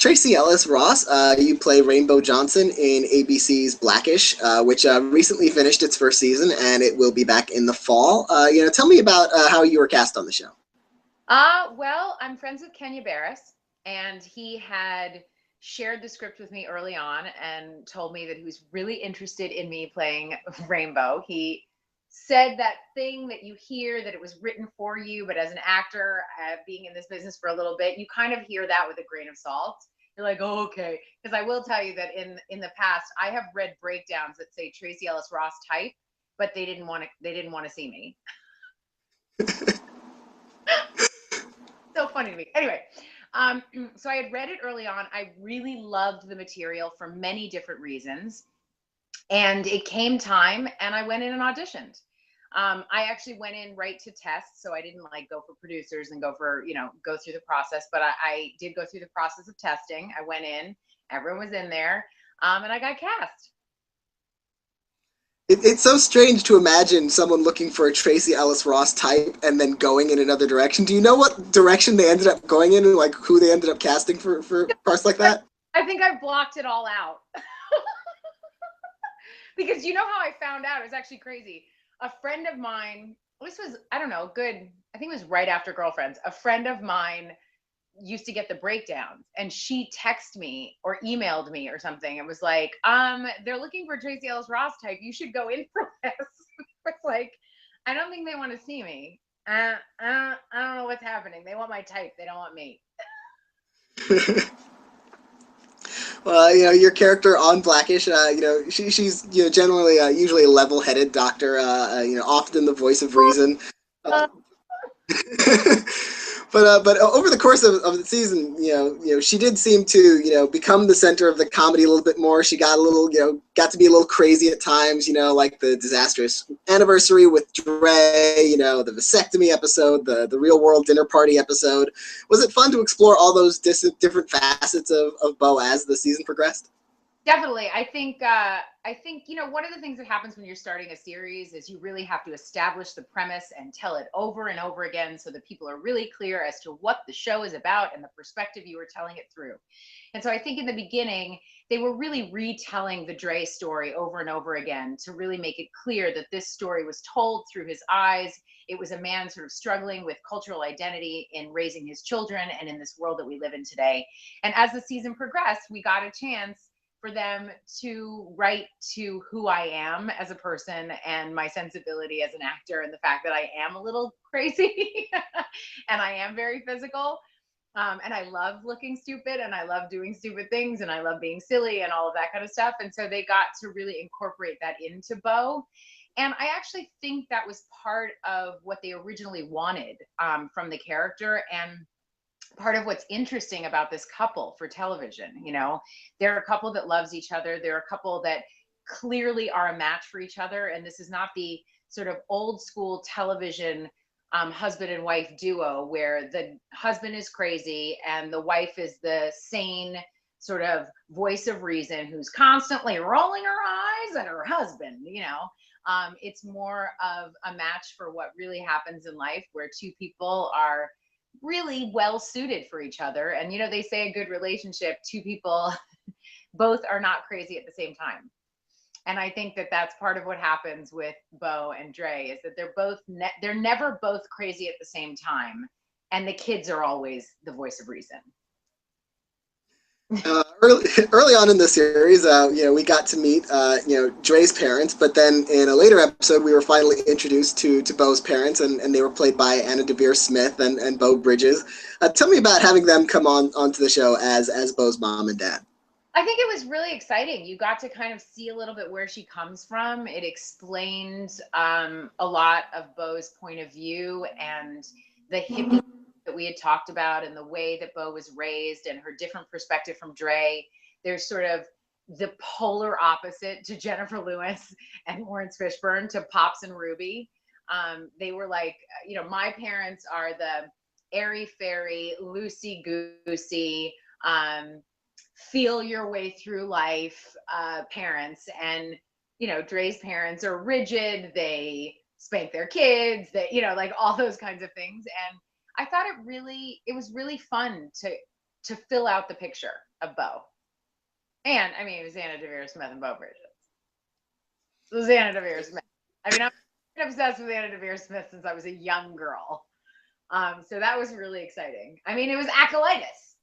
Tracee Ellis Ross, you play Rainbow Johnson in ABC's Blackish, which recently finished its first season, and it will be back in the fall. Tell me about how you were cast on the show. Well, I'm friends with Kenya Barris, and he had shared the script with me early on and told me that he was really interested in me playing Rainbow. He said that thing that you hear that it was written for you, but as an actor, being in this business for a little bit, you kind of hear that with a grain of salt. You're like, oh, okay. Because I will tell you that in the past, I have read breakdowns that say Tracee Ellis Ross type, but they didn't want to see me. So funny to me. Anyway, so I had read it early on. I really loved the material for many different reasons. And it came time and I went in and auditioned. I actually went in right to test. So I didn't like go for producers and go through the process, but I did go through the process of testing. I went in, everyone was in there, and I got cast. It's so strange to imagine someone looking for a Tracee Ellis Ross type and then going in another direction. Do you know what direction they ended up going in and like who they ended up casting for parts like that? I think I blocked it all out. Because you know how I found out? It was actually crazy. A friend of mine, this was, I don't know, I think it was right after Girlfriends. A friend of mine used to get the breakdowns, and she texted me or emailed me or something. It was like, they're looking for Tracee Ellis Ross type. You should go in for this. It's like, I don't think they want to see me. I don't know what's happening. They want my type. They don't want me. Well, your character on Blackish, she's generally usually a level-headed doctor, often the voice of reason. Uh, but over the course of the season, she did seem to become the center of the comedy a little bit more. She got a little got to be a little crazy at times, like the disastrous anniversary with Dre, the vasectomy episode, the real world dinner party episode. Was it fun to explore all those different facets of Bo as the season progressed? Definitely. I think one of the things that happens when you're starting a series is you really have to establish the premise and tell it over and over again so that people are really clear as to what the show is about and the perspective you were telling it through. And so I think in the beginning, they were really retelling the Dre story over and over again to really make it clear that this story was told through his eyes. It was a man sort of struggling with cultural identity in raising his children and in this world that we live in today. And as the season progressed, we got a chance for them to write to who I am as a person and my sensibility as an actor, and the fact that I am a little crazy and I am very physical. And I love looking stupid and I love doing stupid things and I love being silly and all of that kind of stuff. And so they got to really incorporate that into Bo. And I actually think that was part of what they originally wanted from the character. And part of what's interesting about this couple for television, they're a couple that loves each other. They're a couple that clearly are a match for each other. And this is not the sort of old school television husband and wife duo where the husband is crazy and the wife is the sane sort of voice of reason who's constantly rolling her eyes at her husband. It's more of a match for what really happens in life, where two people are really well suited for each other. And they say a good relationship, two people both are not crazy at the same time. And I think that that's part of what happens with Bo and Dre, is that they're never both crazy at the same time, and the kids are always the voice of reason. Early on in the series, we got to meet, Dre's parents, but then in a later episode, we were finally introduced to Bo's parents, and they were played by Anna Devere Smith and Bo Bridges. Tell me about having them come onto the show as Bo's mom and dad. I think it was really exciting. You got to kind of see a little bit where she comes from. It explained a lot of Bo's point of view and the hippie that we had talked about and the way that Bo was raised and her different perspective from Dre. There's sort of the polar opposite to Jennifer Lewis and Lawrence Fishburne to Pops and Ruby. They were like, my parents are the airy-fairy, loosey-goosey, feel your way through life parents. And, Dre's parents are rigid. They spank their kids, like all those kinds of things. And I thought it was really fun to to fill out the picture of Bo. And I mean, it was Anna Deavere Smith and Bo Bridges. It was Anna Deavere Smith. I mean, I'm obsessed with Anna Deavere Smith since I was a young girl. So that was really exciting. I mean, it was Acolytus.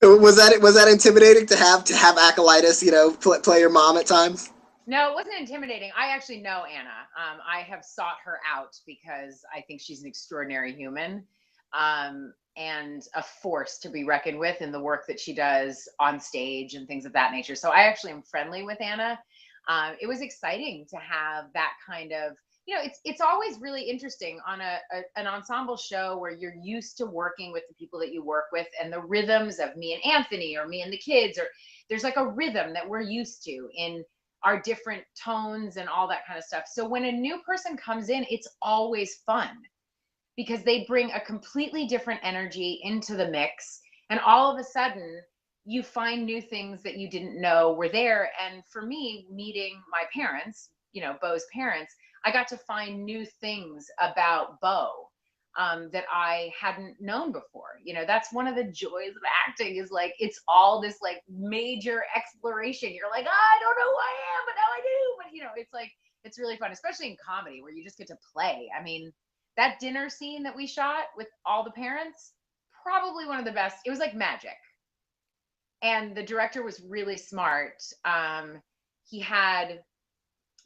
Was that intimidating to have Acolytus, play your mom at times? No, it wasn't intimidating. I actually know Anna. I have sought her out because I think she's an extraordinary human, and a force to be reckoned with in the work that she does on stage and things of that nature. So I actually am friendly with Anna. It was exciting to have that kind of, it's always really interesting on an ensemble show where you're used to working with the people that you work with and the rhythms of me and Anthony or me and the kids, or there's like a rhythm that we're used to in our different tones and all that kind of stuff. So when a new person comes in, it's always fun because they bring a completely different energy into the mix. And all of a sudden you find new things that you didn't know were there. And for me, meeting my parents, Bo's parents, I got to find new things about Bo that I hadn't known before. That's one of the joys of acting, is like, it's all this like major exploration. You're like, I don't know who I am, but now I do. But it's like, it's really fun, especially in comedy where you just get to play. I mean, that dinner scene that we shot with all the parents, probably one of the best. It was like magic. And the director was really smart. He had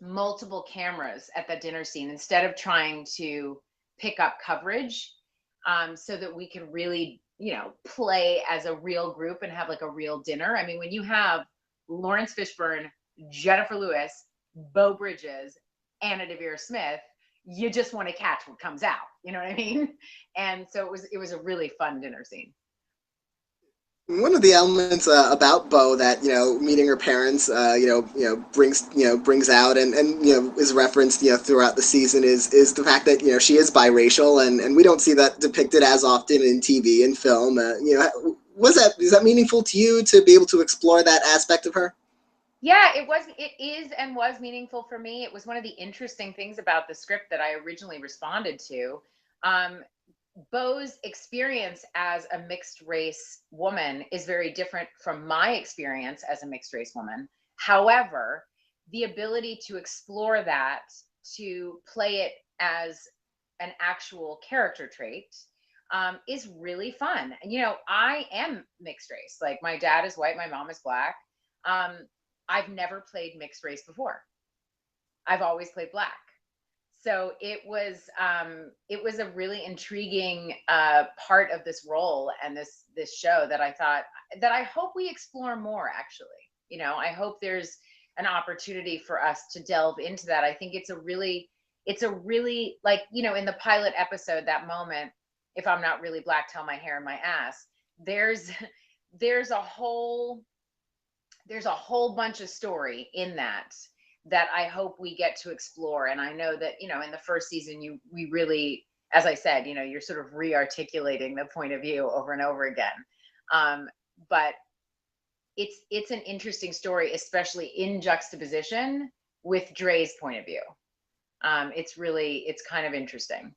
multiple cameras at that dinner scene instead of trying to pick up coverage, so that we could really, play as a real group and have like a real dinner. I mean, when you have Lawrence Fishburne, Jennifer Lewis, Bo Bridges, Anna Deavere Smith, you just want to catch what comes out. You know what I mean? And so it was a really fun dinner scene. One of the elements about Bo that meeting her parents brings out and is referenced throughout the season is the fact that she is biracial, and we don't see that depicted as often in TV and film. Is that meaningful to you to be able to explore that aspect of her? Yeah, it is and was meaningful for me. It was one of the interesting things about the script that I originally responded to. Bo's experience as a mixed race woman is very different from my experience as a mixed race woman. However, the ability to explore that, to play it as an actual character trait, is really fun. I am mixed race. Like, my dad is white, my mom is black. I've never played mixed race before. I've always played black. So it was a really intriguing part of this role and this show that I hope we explore more. Actually, I hope there's an opportunity for us to delve into that. I think it's a really like, in the pilot episode, that moment, if I'm not really black, tell my hair and my ass. There's a whole bunch of story in that I hope we get to explore. And I know that, in the first season, we really, as I said, you're sort of re-articulating the point of view over and over again. But it's an interesting story, especially in juxtaposition with Dre's point of view. It's kind of interesting.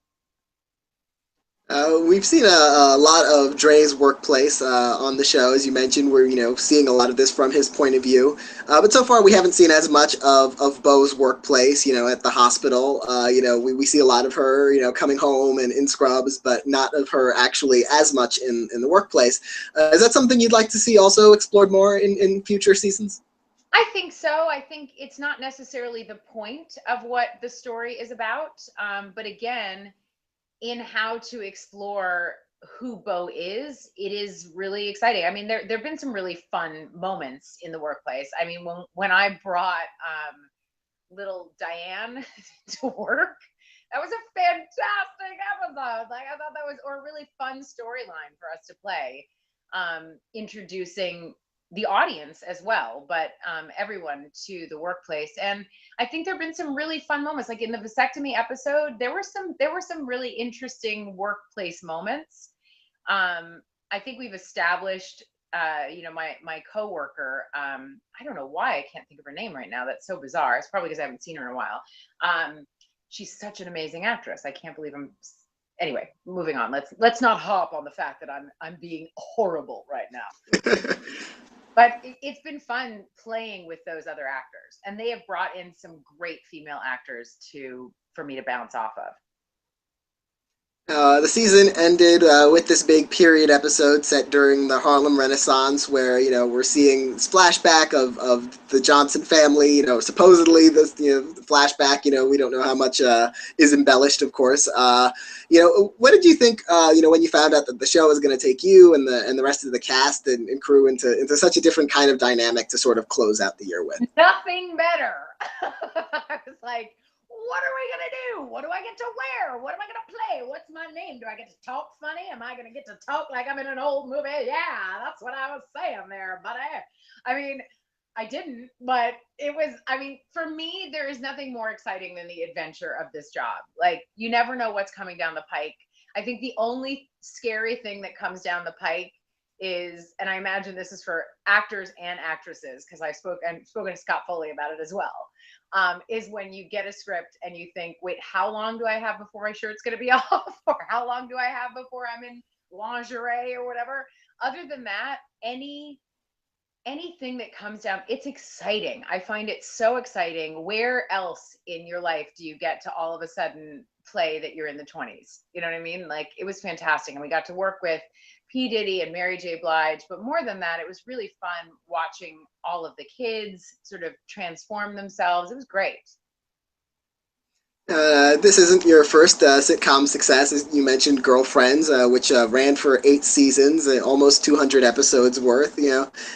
We've seen a lot of Dre's workplace on the show, as you mentioned. We're seeing a lot of this from his point of view, but so far we haven't seen as much of Bo's workplace. At the hospital, we see a lot of her, coming home and in scrubs, but not of her actually as much in the workplace. Is that something you'd like to see also explored more in future seasons? I think so. I think it's not necessarily the point of what the story is about, but again, in how to explore who Bo is, it is really exciting. I mean, there've been some really fun moments in the workplace. I mean, when I brought little Diane to work, that was a fantastic episode. Like, I thought that was a really fun storyline for us to play, introducing the audience as well, but everyone to the workplace. And I think there've been some really fun moments, like in the vasectomy episode. There were some really interesting workplace moments. I think we've established, my coworker. I don't know why I can't think of her name right now. That's so bizarre. It's probably because I haven't seen her in a while. She's such an amazing actress. I can't believe I'm anyway, moving on. Let's not hop on the fact that I'm being horrible right now. But it's been fun playing with those other actors, and they have brought in some great female actors for me to bounce off of. The season ended with this big period episode set during the Harlem Renaissance, where we're seeing flashback of the Johnson family. Supposedly this flashback. We don't know how much is embellished, of course. What did you think? When you found out that the show was going to take you and the rest of the cast and crew into such a different kind of dynamic to sort of close out the year with. Nothing better. I was like, what are we going to do? What do I get to wear? What am I going to play? What's my name? Do I get to talk funny? Am I going to get to talk like I'm in an old movie? Yeah, that's what I was saying there, buddy. I mean, I didn't, but it was, for me, there is nothing more exciting than the adventure of this job. Like, you never know what's coming down the pike. I think the only scary thing that comes down the pike is, and I imagine this is for actors and actresses, because I've spoken to Scott Foley about it as well, is when you get a script and you think, wait, how long do I have before my shirt's going to be off? Or how long do I have before I'm in lingerie or whatever? Other than that, anything that comes down, it's exciting. I find it so exciting. Where else in your life do you get to all of a sudden play that you're in the 20s? You know what I mean? Like, it was fantastic. And we got to work with P. Diddy and Mary J. Blige. But more than that, it was really fun watching all of the kids sort of transform themselves. It was great. This isn't your first sitcom success. As you mentioned, Girlfriends, which ran for 8 seasons, almost 200 episodes worth.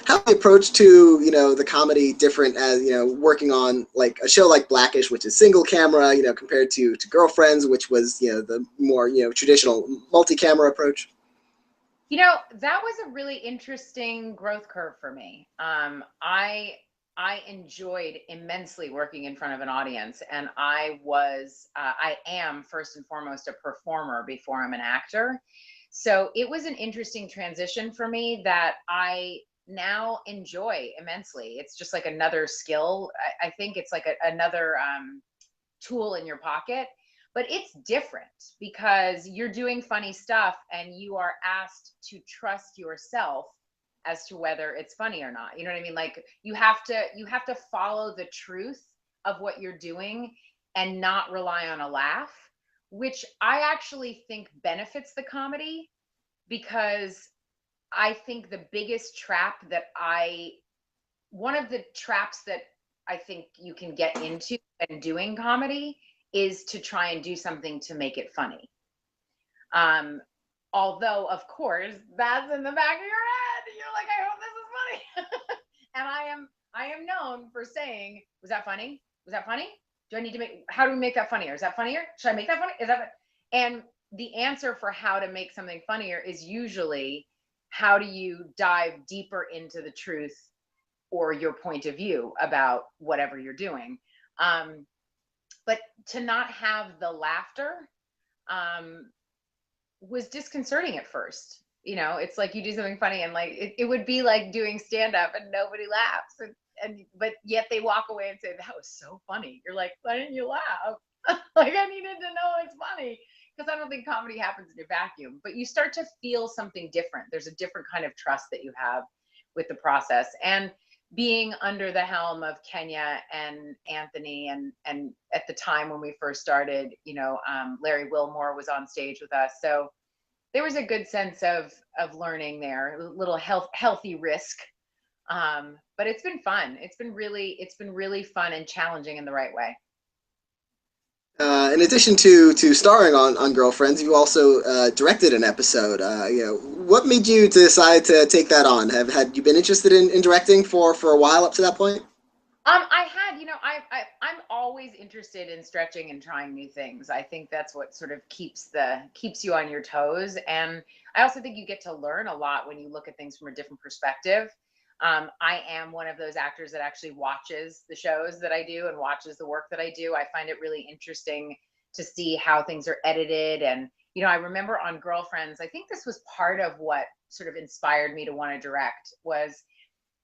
How the approach to the comedy different as working on like a show like Blackish, which is single camera, compared to Girlfriends, which was the more traditional multi-camera approach. That was a really interesting growth curve for me. I enjoyed immensely working in front of an audience, and I am first and foremost a performer before I'm an actor. So it was an interesting transition for me that I now enjoy immensely. It's just like another skill. I think it's like another tool in your pocket, but it's different because you're doing funny stuff and you are asked to trust yourself as to whether it's funny or not. You know what I mean? Like, you have to follow the truth of what you're doing and not rely on a laugh, which I actually think benefits the comedy, because I think the biggest trap one of the traps that I think you can get into when doing comedy is to try and do something to make it funny. Although, of course, that's in the back of your head. You're like, I hope this is funny. And I am known for saying, was that funny? Was that funny? How do we make that funnier? Is that funnier? Should I make that funny? And the answer for how to make something funnier is usually, how do you dive deeper into the truth or your point of view about whatever you're doing? But to not have the laughter, was disconcerting at first. It's like you do something funny and like it would be like doing stand-up and nobody laughs, but yet they walk away and say, that was so funny. You're like, why didn't you laugh? Like, I needed to know it's funny, because I don't think comedy happens in a vacuum, but you start to feel something different. There's a different kind of trust that you have with the process. And being under the helm of Kenya and Anthony, and at the time when we first started, Larry Wilmore was on stage with us. So there was a good sense of learning there, a little healthy risk. But it's been fun. It's been really fun and challenging in the right way. In addition to starring on Girlfriends, you also directed an episode. What made you decide to take that on? Had you been interested in directing for a while up to that point? I had, I'm always interested in stretching and trying new things. I think that's what sort of keeps you on your toes. And I also think you get to learn a lot when you look at things from a different perspective. I am one of those actors that actually watches the shows that I do and watches the work that I do. I find it really interesting to see how things are edited. And, I remember on Girlfriends, I think this was part of what sort of inspired me to want to direct was,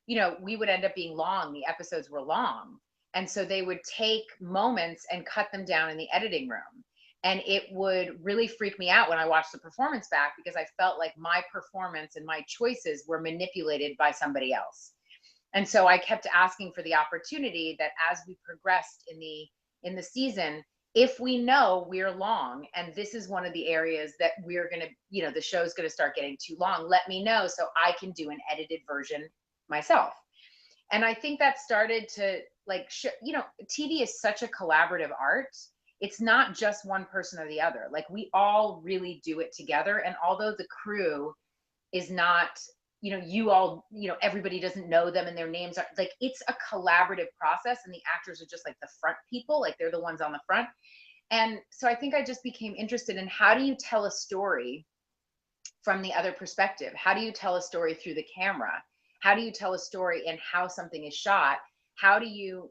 we would end up being long. The episodes were long. And so they would take moments and cut them down in the editing room. And it would really freak me out when I watched the performance back, because I felt like my performance and my choices were manipulated by somebody else. And so I kept asking for the opportunity that as we progressed in the season, if we know we're long and this is one of the areas that we're going to, you know, the show's going to start getting too long, let me know so I can do an edited version myself. And I think that started to like, you know, TV is such a collaborative art. It's not just one person or the other. Like, we all really do it together. And although the crew is not, you know, you all, you know, everybody doesn't know them and their names are like, it's a collaborative process, and the actors are just like the front people, like they're the ones on the front. And so I think I just became interested in, how do you tell a story from the other perspective? How do you tell a story through the camera? How do you tell a story in how something is shot? How do you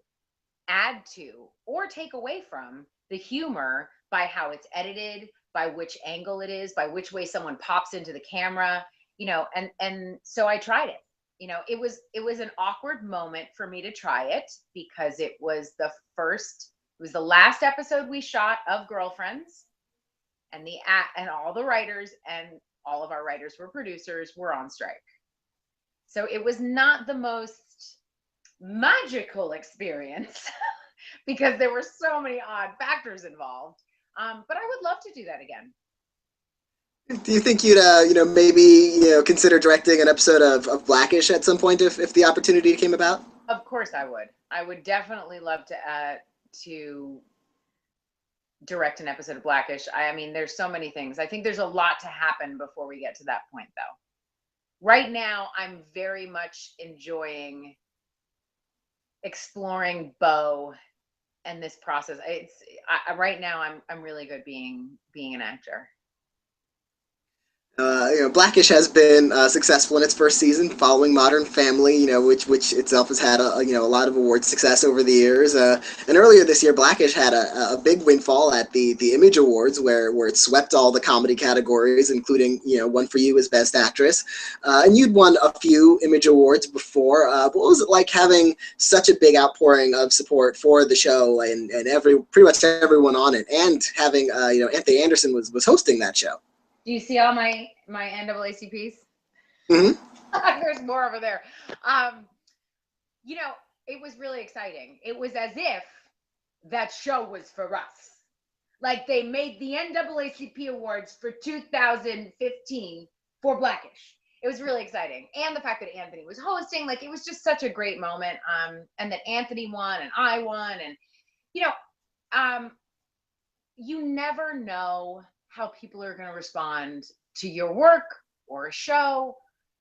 add to or take away from the humor by how it's edited, by which angle it is, by which way someone pops into the camera, you know? And so I tried it. You know, it was an awkward moment for me to try it, because it was the last episode we shot of Girlfriends, and and all the writers and all of our writers were producers were on strike. So it was not the most magical experience because there were so many odd factors involved. But I would love to do that again. Do you think you'd, maybe, consider directing an episode of Blackish at some point if the opportunity came about? Of course I would. I would definitely love to direct an episode of Blackish. I mean, there's so many things. I think there's a lot to happen before we get to that point, though. Right now, I'm very much enjoying exploring Bo and this process. Right now I'm really good being an actor. Blackish has been successful in its first season, following Modern Family, which itself has had a lot of award success over the years. And earlier this year, Blackish had a big windfall at the Image Awards, where it swept all the comedy categories, including one for you as Best Actress. And you'd won a few Image Awards before. What was it like having such a big outpouring of support for the show and pretty much everyone on it, and having Anthony Anderson was hosting that show? Do you see all my NAACPs? Mm-hmm. There's more over there. It was really exciting. It was as if that show was for us. Like, they made the NAACP Awards for 2015 for Blackish. It was really exciting. And the fact that Anthony was hosting, like, it was just such a great moment. And that Anthony won and I won. And, you never know how people are going to respond to your work or a show.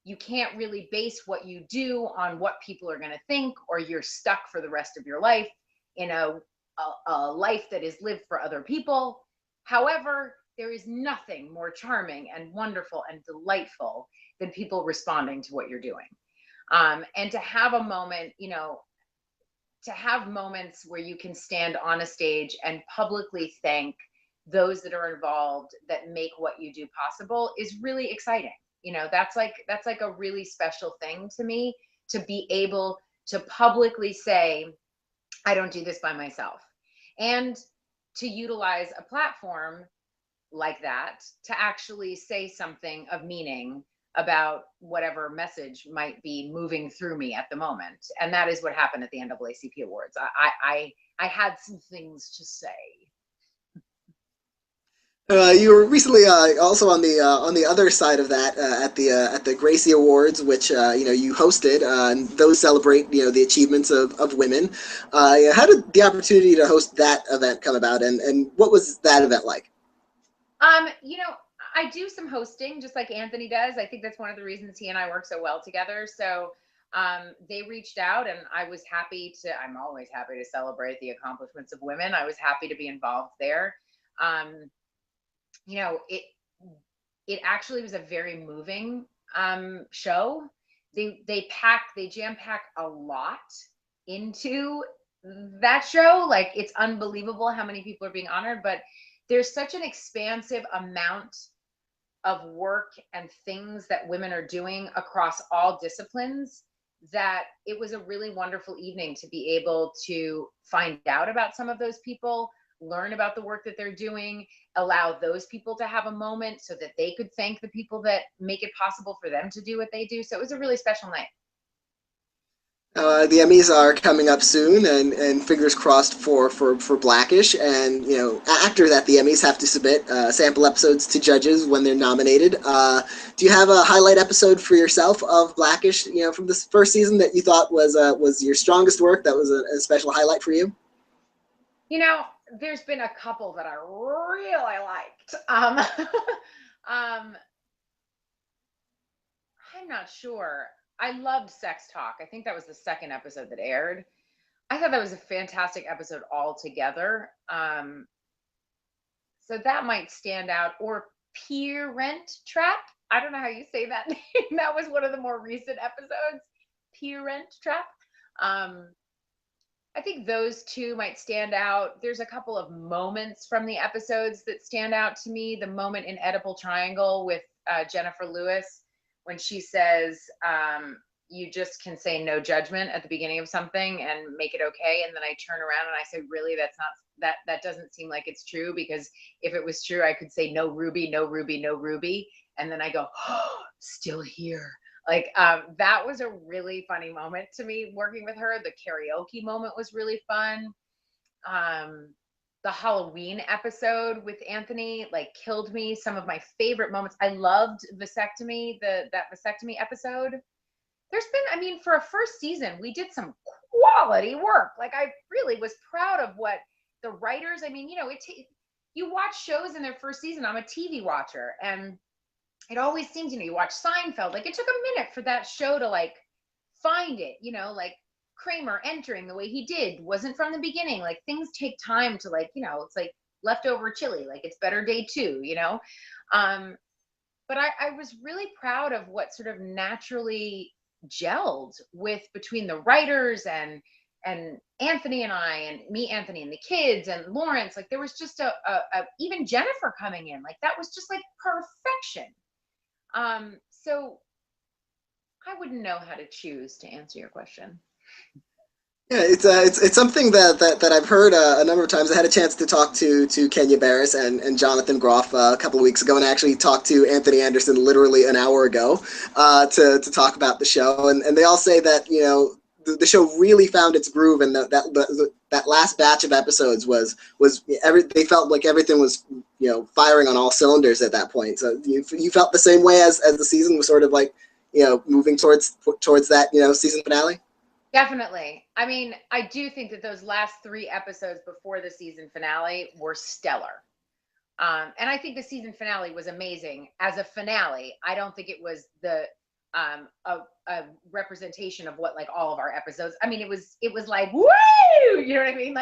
You can't really base what you do on what people are going to think, or you're stuck for the rest of your life in a life that is lived for other people. However, there is nothing more charming and wonderful and delightful than people responding to what you're doing. And to have a moment, to have moments where you can stand on a stage and publicly thank those that are involved that make what you do possible is really exciting. That's like a really special thing to me, to be able to publicly say, I don't do this by myself, and to utilize a platform like that to actually say something of meaning about whatever message might be moving through me at the moment. And that is what happened at the NAACP Awards. I had some things to say. You were recently also on the other side of that at the Gracie Awards, which you hosted, and those celebrate the achievements of women. How did the opportunity to host that event come about, and what was that event like? I do some hosting just like Anthony does. I think that's one of the reasons he and I work so well together. So they reached out, and I'm always happy to celebrate the accomplishments of women. I was happy to be involved there. It actually was a very moving show. They jam pack a lot into that show. Like, it's unbelievable how many people are being honored, but there's such an expansive amount of work and things that women are doing across all disciplines that it was a really wonderful evening to be able to find out about some of those people, learn about the work that they're doing, allow those people to have a moment so that they could thank the people that make it possible for them to do what they do. So it was a really special night. The Emmys are coming up soon, and fingers crossed for Blackish. And after that, the Emmys have to submit sample episodes to judges when they're nominated. Do you have a highlight episode for yourself of Blackish? From this first season that you thought was your strongest work? That was a special highlight for you. There's been a couple that I really liked. I'm not sure. I loved Sex Talk. I think that was the second episode that aired. I thought that was a fantastic episode altogether. So that might stand out. Or Parent Trap. I don't know how you say that name. That was one of the more recent episodes. Parent Trap. I think those two might stand out. There's a couple of moments from the episodes that stand out to me. The moment in Edible Triangle with Jennifer Lewis, when she says, you just can say no judgment at the beginning of something and make it okay. And then I turn around and I say, really, that's not, that doesn't seem like it's true, because if it was true, I could say no Ruby, no Ruby, no Ruby. And then I go, oh, still here. Like, that was a really funny moment to me working with her. The karaoke moment was really fun. The Halloween episode with Anthony killed me. Some of my favorite moments. I loved Vasectomy, that Vasectomy episode. There's been, for a first season, we did some quality work. I really was proud of what the writers, you watch shows in their first season. I'm a TV watcher, and it always seems, you watch Seinfeld, it took a minute for that show to find it, Kramer entering the way he did wasn't from the beginning. Things take time to it's like leftover chili, it's better day two, but I was really proud of what sort of naturally gelled between the writers and Anthony and I, and me, Anthony, and the kids, and Lawrence. There was just a even Jennifer coming in, that was just perfection. So I wouldn't know how to choose to answer your question. Yeah, it's something that I've heard a number of times. I had a chance to talk to Kenya Barris and Jonathan Groff a couple of weeks ago, and I actually talked to Anthony Anderson literally an hour ago to talk about the show, and they all say that the show really found its groove, and that last batch of episodes they felt like everything was firing on all cylinders at that point. So you felt the same way as the season was sort of moving towards that season finale. Definitely. I do think that those last 3 episodes before the season finale were stellar. And I think the season finale was amazing. As a finale, I don't think it was a representation of what all of our episodes. It was woo! You know what I mean?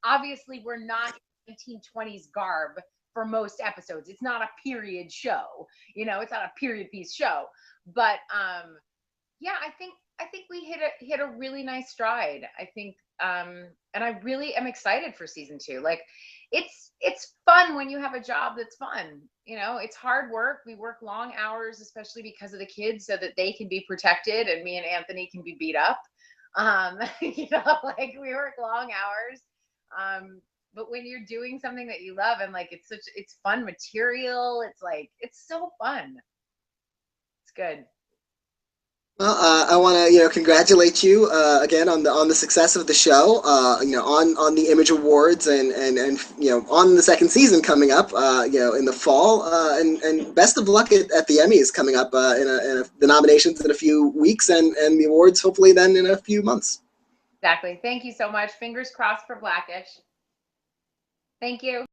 Obviously we're not 1920s garb for most episodes. It's not a period show. It's not a period piece show. But yeah, I think we hit a really nice stride. I think, and I really am excited for season 2. It's fun when you have a job that's fun. It's hard work. We work long hours, especially because of the kids, so that they can be protected and me and Anthony can be beat up. We work long hours. But when you're doing something that you love, and it's fun material, it's so fun. It's good. Well, I want to congratulate you again on the success of the show. On the Image Awards and on the second season coming up. In the fall. And best of luck at the Emmys coming up in the nominations in a few weeks, and the awards hopefully then in a few months. Exactly. Thank you so much. Fingers crossed for Blackish. Thank you.